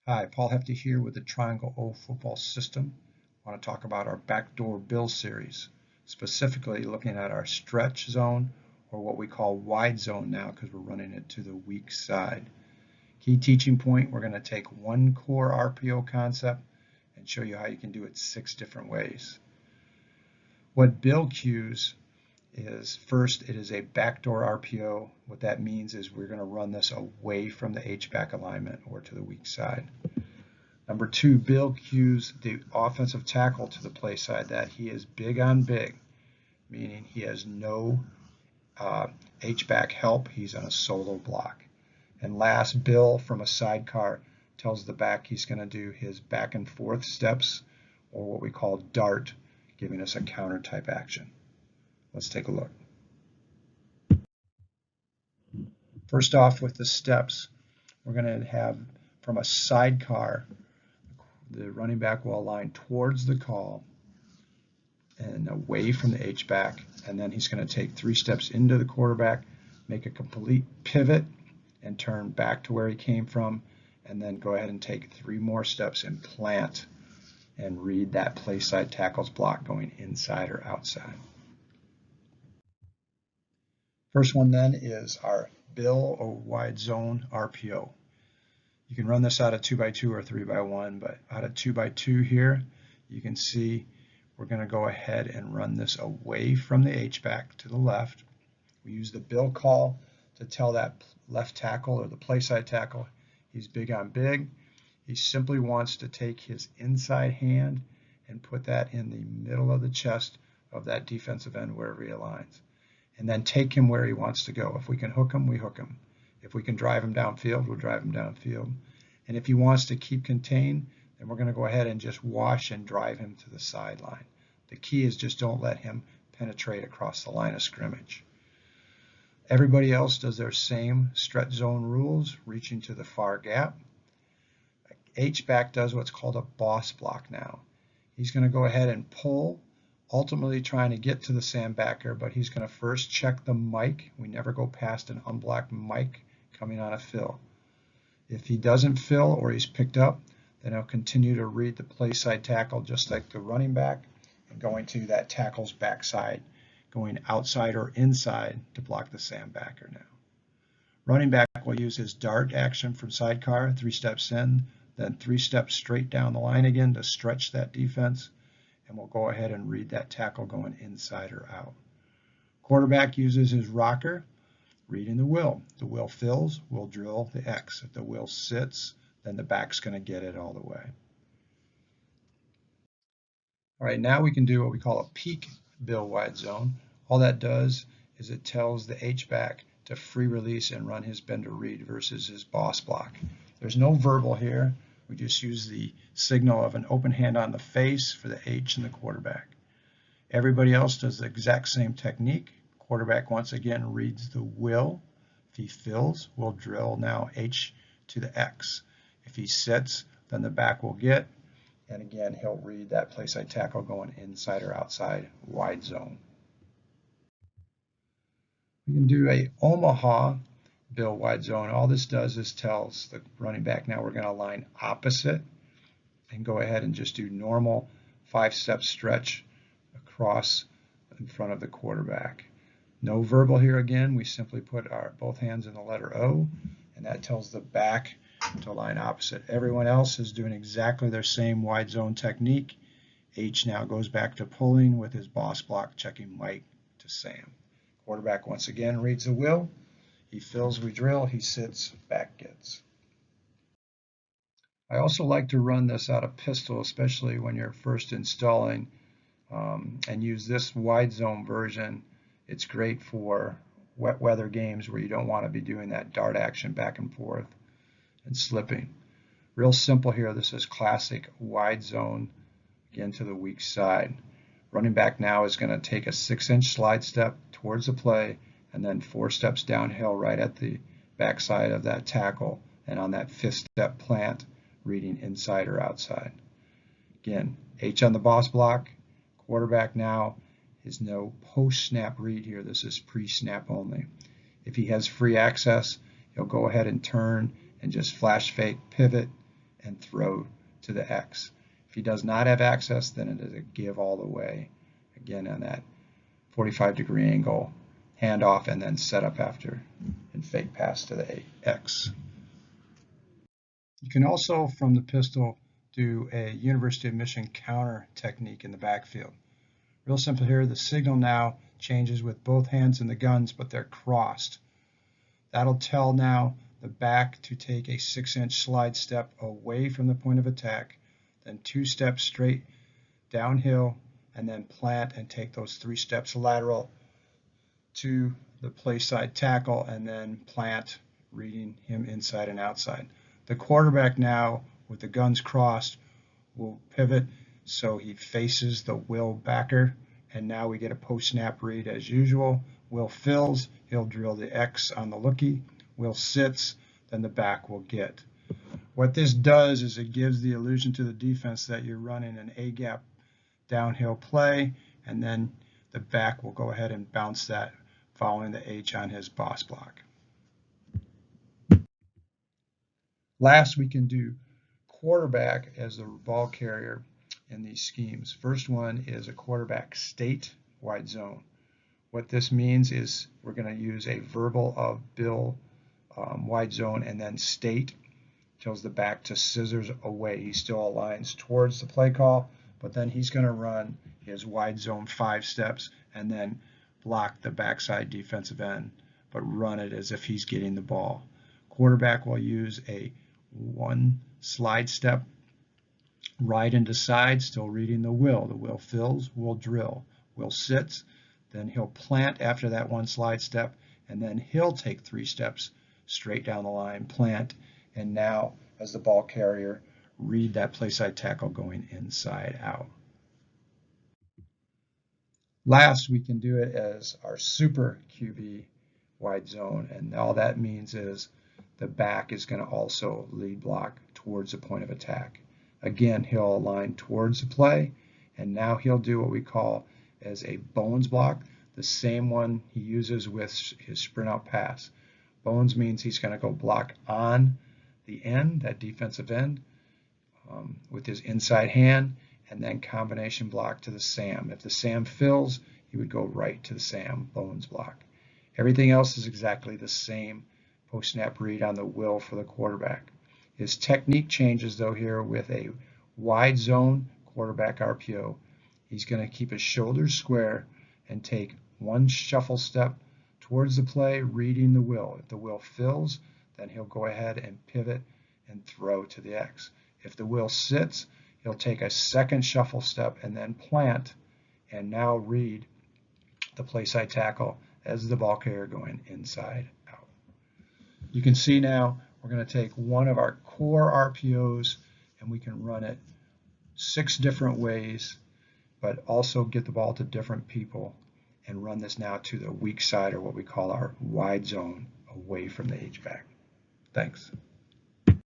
Hi, Paul Hefty here with the Triangle O football system. I want to talk about our backdoor bill series, specifically looking at our stretch zone, or what we call wide zone now because we're running it to the weak side. Key teaching point, we're going to take one core RPO concept and show you how you can do it 6 different ways. What bill cues is, first, it is a backdoor RPO. What that means is we're going to run this away from the HBack alignment or to the weak side. Number 2, bill cues the offensive tackle to the play side that he is big on big, meaning he has no HBack help. He's on a solo block. And last, bill from a sidecar tells the back he's going to do his back and forth steps, or what we call dart, giving us a counter type action. Let's take a look. First off, with the steps, we're going to have from a sidecar, the running back will align towards the call and away from the HBack, and then he's going to take 3 steps into the quarterback, make a complete pivot, and turn back to where he came from, and then go ahead and take 3 more steps and plant and read that play side tackle's block going inside or outside. First one then is our bill or wide zone RPO. You can run this out of 2x2 or 3x1, but out of 2x2 here, you can see we're going to go ahead and run this away from the HBack to the left. We use the bill call to tell that left tackle or the play side tackle he's big on big. He simply wants to take his inside hand and put that in the middle of the chest of that defensive end wherever he aligns, and then take him where he wants to go. If we can hook him, we hook him. If we can drive him downfield, we'll drive him downfield. And if he wants to keep contained, then we're going to go ahead and just wash and drive him to the sideline. The key is just don't let him penetrate across the line of scrimmage. Everybody else does their same stretch zone rules, reaching to the far gap. HBack does what's called a boss block now. He's going to go ahead and pull, ultimately trying to get to the sandbacker, but he's going to first check the mic. We never go past an unblocked mic coming on a fill. If he doesn't fill or he's picked up, then he'll continue to read the play side tackle just like the running back and going to that tackle's backside, going outside or inside to block the sandbacker now. Running back will use his dart action from sidecar, 3 steps in, then 3 steps straight down the line again to stretch that defense, and we'll go ahead and read that tackle going inside or out. Quarterback uses his rocker, reading the will. The will fills, we'll drill the X. If the will sits, then the back's going to get it all the way. All right, now we can do what we call a peak bill wide zone. All that does is it tells the HBack to free release and run his bender read versus his boss block. There's no verbal here. We just use the signal of an open hand on the face for the H and the quarterback. Everybody else does the exact same technique. Quarterback once again reads the will. If he fills, we'll drill now H to the X. If he sits, then the back will get, and again he'll read that play side tackle going inside or outside wide zone. We can do a Omaha bill wide zone. All this does is tells the running back now we're going to line opposite and go ahead and just do normal 5-step stretch across in front of the quarterback. No verbal here again. We simply put our both hands in the letter O, and that tells the back to line opposite. Everyone else is doing exactly their same wide zone technique. H now goes back to pulling with his boss block, checking Mike to Sam. Quarterback once again reads the will. He fills, we drill. He sits, back gets. I also like to run this out of pistol, especially when you're first installing, and use this wide zone version. It's great for wet weather games where you don't want to be doing that dart action back and forth and slipping. Real simple here. This is classic wide zone, again to the weak side. Running back now is going to take a 6-inch slide step towards the play and then 4 steps downhill right at the backside of that tackle, and on that 5th step plant, reading inside or outside. Again, H on the boss block. Quarterback now is no post-snap read here. This is pre-snap only. If he has free access, he'll go ahead and turn and just flash fake pivot and throw to the X. If he does not have access, then it is a give all the way. Again, on that 45-degree angle, hand off, and then set up after and fake pass to the X. You can also, from the pistol, do a University of Michigan counter technique in the backfield. Real simple here, the signal now changes with both hands in the guns, but they're crossed. That'll tell now the back to take a 6-inch slide step away from the point of attack, then 2 steps straight downhill, and then plant and take those 3 steps lateral to the play side tackle, and then plant, reading him inside and outside. The quarterback now, with the guns crossed, will pivot so he faces the Will backer, and now we get a post-snap read as usual. Will fills, he'll drill the X on the lookie. Will sits, then the back will get. What this does is it gives the illusion to the defense that you're running an A-gap downhill play, and then the back will go ahead and bounce that following the H on his boss block. Last, we can do quarterback as the ball carrier in these schemes. First one is a quarterback state wide zone. What this means is we're going to use a verbal of Bill wide zone, and then state tells the back to scissors away. He still aligns towards the play call, but then he's going to run his wide zone 5 steps and then block the backside defensive end, but run it as if he's getting the ball. Quarterback will use a 1 slide step right into side, still reading the Will. The Will fills, Will drill. Will sits, then he'll plant after that 1 slide step, and then he'll take 3 steps straight down the line, plant, and now as the ball carrier, read that play side tackle going inside out. Last, we can do it as our super QB wide zone, and all that means is the back is going to also lead block towards the point of attack. Again, he'll align towards the play, and now he'll do what we call as a bones block, the same one he uses with his sprint out pass. Bones means he's going to go block on the end, that defensive end, with his inside hand, and then combination block to the Sam. If the Sam fills, he would go right to the Sam, bones block. Everything else is exactly the same post-snap read on the Will for the quarterback. His technique changes though here with a wide zone quarterback RPO. He's going to keep his shoulders square and take 1 shuffle step towards the play, reading the Will. If the Will fills, then he'll go ahead and pivot and throw to the X. If the Will sits, he'll take a 2nd shuffle step and then plant, and now read the play side tackle as the ball carrier going inside out. You can see now we're going to take one of our core RPOs and we can run it 6 different ways, but also get the ball to different people and run this now to the weak side, or what we call our wide zone, away from the HBack. Thanks.